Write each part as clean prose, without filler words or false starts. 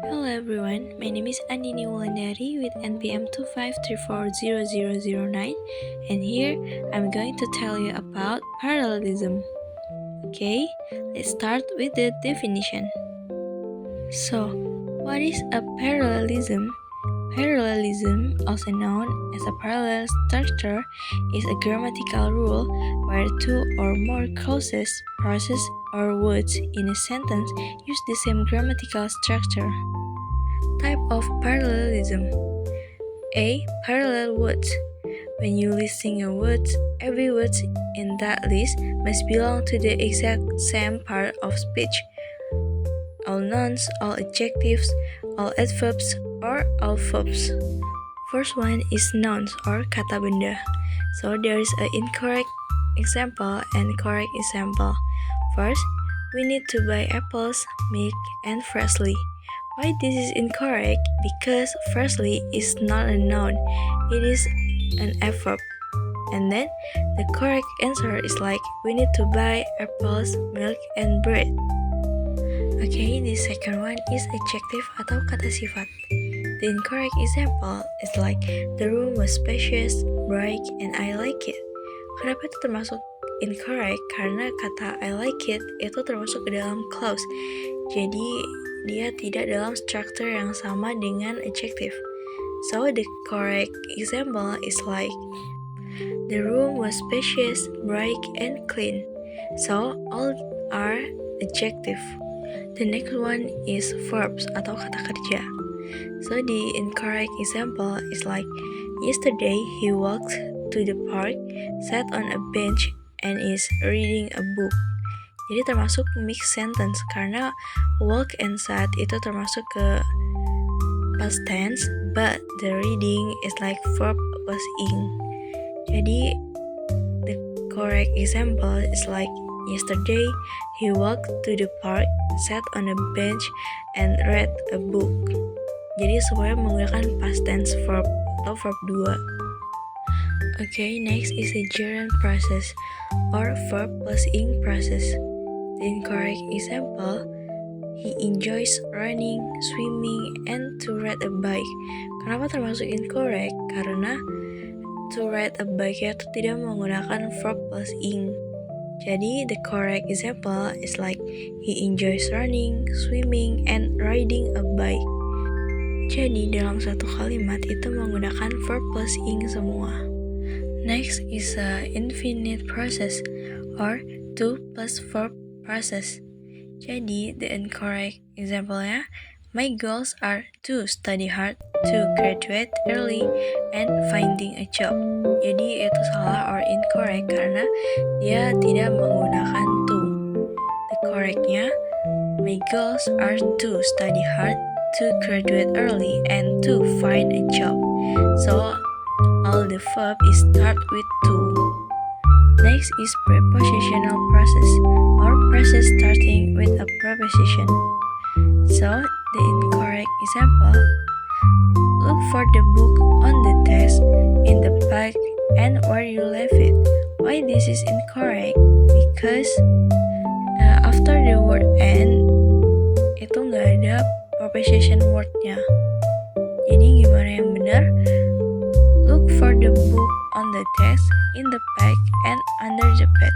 Hello everyone, my name is Andini Wulandari with NPM 253400009 and here I'm going to tell you about parallelism. Okay, let's start with the definition. So, what is a parallelism? Parallelism, also known as a parallel structure, is a grammatical rule where two or more clauses, phrases, or words in a sentence use the same grammatical structure. Type of parallelism. A. Parallel words. When you listing your words, every word in that list must belong to the exact same part of speech. All nouns, all adjectives, all adverbs, or all verbs. First one is nouns or kata benda. So there is an incorrect example and correct example. First, we need to buy apples, milk, and freshly. Why this is incorrect? Because freshly is not a noun, it is an adverb. And then the correct answer is like we need to buy apples, milk, and bread. Okay, the second one is adjective atau kata sifat. The incorrect example is like the room was spacious, bright, and I like it. Kenapa itu termasuk incorrect? Karena kata I like it itu termasuk ke dalam clause. Jadi dia tidak dalam structure yang sama dengan adjective. So the correct example is like the room was spacious, bright, and clean. So all are adjective. The next one is verbs atau kata kerja. So the incorrect example is like yesterday he walked to the park, sat on a bench, and is reading a book. Jadi termasuk mixed sentence karena walk and sat itu termasuk ke past tense, but the reading is like verb plus ing. Jadi the correct example is like yesterday he walked to the park, sat on a bench, and read a book. Jadi semuanya menggunakan past tense verb atau verb 2. Okay, next is a gerund process or verb plus ing process. The incorrect example, he enjoys running, swimming, and to ride a bike. Kenapa termasuk incorrect? Karena to ride a bike itu tidak menggunakan verb plus ing. Jadi the correct example is like he enjoys running, swimming, and riding a bike. Jadi dalam satu kalimat itu menggunakan verb plus ing semua. Next is a infinite process or to plus verb process. Jadi the incorrect example-nya, my goals are to study hard, to graduate early, and finding a job. Jadi itu salah or incorrect karena dia tidak menggunakan to. The correctnya, my goals are to study hard, to graduate early, and to find a job. So all the verb is start with to. Next is prepositional process or process starting with a preposition. So the incorrect example, look for the book on the desk, in the bag, and where you left it. Why this is incorrect? Because after the word and itu nggak ada preposition wordnya. Jadi gimana yang benar? Look for the book on the desk, in the bag, and under the bed.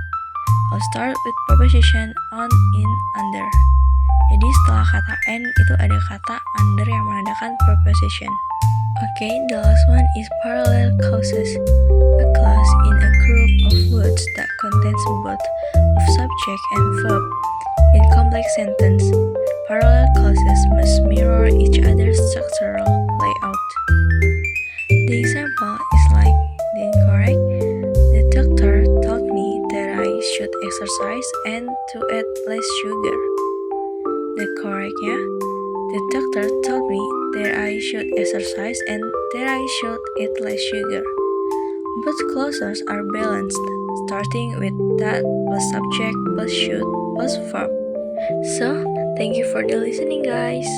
I'll start with preposition on, in, under. Jadi setelah kata and itu ada kata under yang menandakan preposition. Okay, the last one is parallel clauses. A clause in a group of words that contains both of subject and verb. In complex sentence, parallel clauses must mirror each other's structural layout. The example is like the incorrect, the doctor told me that I should exercise and to add less sugar. The correctnya, the doctor told me that I should exercise and that I should eat less sugar. Both clauses are balanced, starting with that plus subject plus should plus verb. So, thank you for the listening guys.